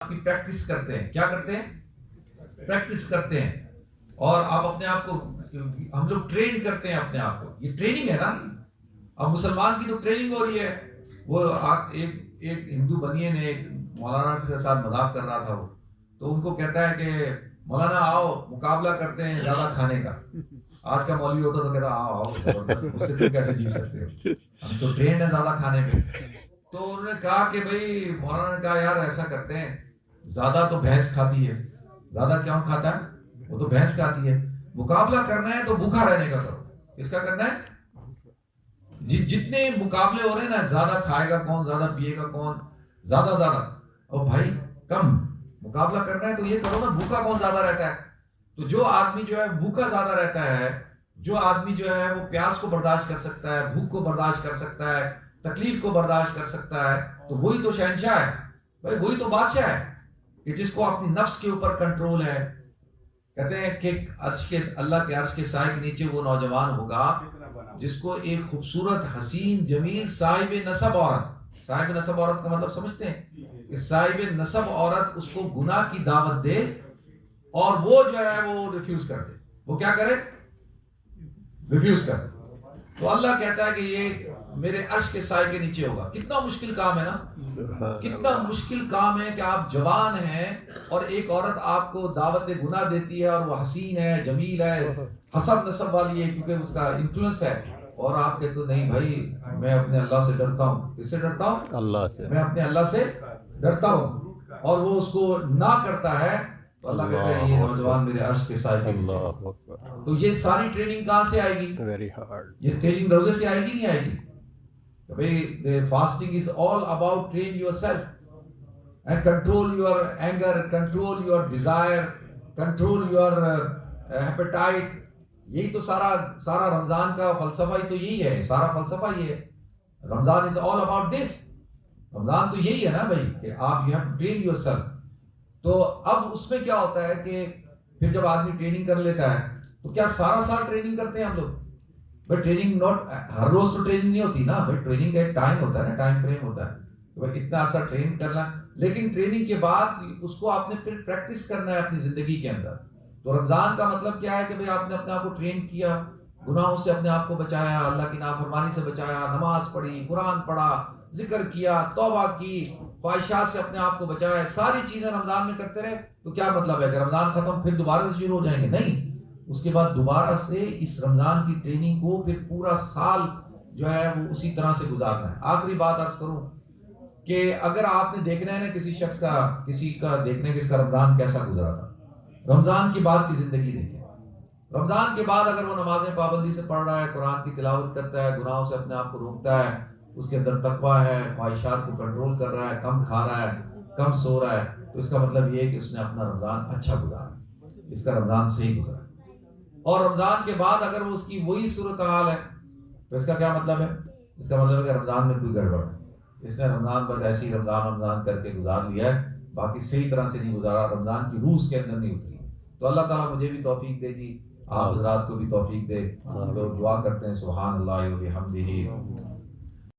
کی پریکٹس کرتے ہیں. کیا کرتے ہیں؟ پریکٹس کرتے ہیں. اور آپ اپنے آپ کو، ہم لوگ ٹرین کرتے ہیں اپنے آپ کو. یہ ٹریننگ ہے نا. اب مسلمان کی تو ٹریننگ ہو رہی ہے. وہ ایک ہندو بنیے نے ایک مولانا کے ساتھ مذاق کر رہا تھا. وہ تو ان کو کہتا ہے کہ مولانا آؤ مقابلہ کرتے ہیں زیادہ کھانے کا. آج کا مولوی ہوتا تو کہتا آؤ زبردست، اس سے تم کیسے جیت سکتے ہو، ہم تو ٹرینڈ ہے زیادہ کھانے میں. تو انہوں نے کہا کہ بھائی، مولانا نے کہا یار ایسا کرتے ہیں، زیادہ تو بھینس کھاتی ہے. زیادہ کیوں کھاتا ہے؟ وہ تو بھینس کھاتی ہے. مقابلہ کرنا ہے تو بھوکا رہنے کا کرو. کس کا کرنا ہے؟ جتنے مقابلے ہو رہے ہیں نا، زیادہ کھائے گا کون، زیادہ پیے گا کون، زیادہ. اور بھائی کم مقابلہ کرنا ہے تو یہ کرو نا، بھوکا کون زیادہ رہتا ہے. تو جو آدمی جو ہے بھوکا زیادہ رہتا ہے، جو آدمی جو ہے وہ پیاس کو برداشت کر سکتا ہے، بھوک کو برداشت کر سکتا ہے، تکلیف کو برداشت کر سکتا ہے، تو وہی تو شہنشاہ ہے بھائی، وہی تو بادشاہ ہے کہ جس کو اپنی نفس کے اوپر کنٹرول ہے. کہتے ہیں کہ اللہ کے عرش کے سائے کے نیچے وہ نوجوان ہوگا جس کو ایک خوبصورت حسین جمیل صاحب نسب عورت. صاحب نسب عورت کا مطلب سمجھتے ہیں کہ صاحب نسب عورت اس کو گناہ کی دعوت دے اور وہ جو ہے وہ ریفیوز کر دے. وہ کیا کرے؟ ریفیوز کر دے. تو اللہ کہتا ہے کہ یہ میرے عرش کے سائے کے نیچے ہوگا. کتنا مشکل کام ہے نا، کتنا مشکل کام ہے کہ آپ جوان ہیں اور ایک عورت آپ کو دعوت گناہ دیتی ہے، اور وہ حسین ہے، جمیل ہے، حسب نسب والی ہے کیونکہ اس کا انفلوئنس ہے، اور آپ کہتے ہو نہیں بھائی میں اپنے اللہ سے ڈرتا ہوں. کس سے ڈرتا ہوں؟ اللہ سے. میں اپنے اللہ سے ڈرتا ہوں. اور وہ اس کو نہ کرتا ہے تو اللہ کہتا ہے یہ نوجوان میرے عرش کے سائے کے نیچے. تو یہ ساری ٹریننگ کہاں سے آئے گی؟ Very hard. یہ ٹریننگ روزے سے آئے گی نہیں آئے گی؟ بھئی fasting is all about train yourself and control your anger, control your desire, control your appetite. یہی تو سارا رمضان کا فلسفہ ہی تو یہی ہے. سارا فلسفہ یہ ہے. رمضان از آل اباؤٹ دس. رمضان تو یہی ہے نا بھائی کہ آپ you have to train yourself. تو اب اس میں کیا ہوتا ہے کہ پھر جب آدمی ٹریننگ کر لیتا ہے تو کیا سارا سال ٹریننگ کرتے ہیں ہم لوگ؟ بھائی ٹریننگ نوٹ ہر روز تو ٹریننگ نہیں ہوتی نا بھائی. ٹریننگ کا ایک ٹائم ہوتا ہے نا، ٹائم فریم ہوتا ہے کہ بھائی اتنا عرصہ ٹرین کرنا. لیکن ٹریننگ کے بعد اس کو آپ نے پھر پریکٹس کرنا ہے اپنی زندگی کے اندر. تو رمضان کا مطلب کیا ہے کہ بھائی آپ نے اپنے آپ کو ٹرین کیا، گناہوں سے اپنے آپ کو بچایا، اللہ کی نافرمانی سے بچایا، نماز پڑھی، قرآن پڑھا، ذکر کیا، توبہ کی، خواہشات سے اپنے آپ کو بچایا. ساری چیزیں رمضان میں کرتے رہے. تو کیا مطلب ہے کہ رمضان ختم پھر دوبارہ سے شروع ہو جائیں گے؟ نہیں. اس کے بعد دوبارہ سے اس رمضان کی ٹریننگ کو پھر پورا سال جو ہے وہ اسی طرح سے گزارنا ہے. آخری بات عرض کروں کہ اگر آپ نے دیکھنا ہے نا کسی شخص کا، کسی کا دیکھنا ہے کہ اس کا رمضان کیسا گزرا تھا، رمضان کے بعد کی زندگی دیکھیں. رمضان کے بعد اگر وہ نمازیں پابندی سے پڑھ رہا ہے، قرآن کی تلاوت کرتا ہے، گناہوں سے اپنے آپ کو روکتا ہے، اس کے اندر تقویٰ ہے، خواہشات کو کنٹرول کر رہا ہے، کم کھا رہا ہے، کم سو رہا ہے، تو اس کا مطلب یہ ہے کہ اس نے اپنا رمضان اچھا گزارا، اس کا رمضان صحیح گزرا. اور رمضان کے بعد اگر وہ اس کی وہی صورتحال ہے تو اس کا کیا مطلب ہے؟ اس کا مطلب ہے کہ رمضان میں کوئی گڑبڑ ہے. اس نے رمضان بس ایسے ہی رمضان کر کے گزار لیا ہے، باقی صحیح طرح سے نہیں گزارا، رمضان کی روح اس کے اندر نہیں اتری. تو اللہ تعالیٰ مجھے بھی توفیق دے دی، آپ حضرات کو بھی توفیق دے. تو دعا کرتے ہیں سبحان اللہ و بحمدہ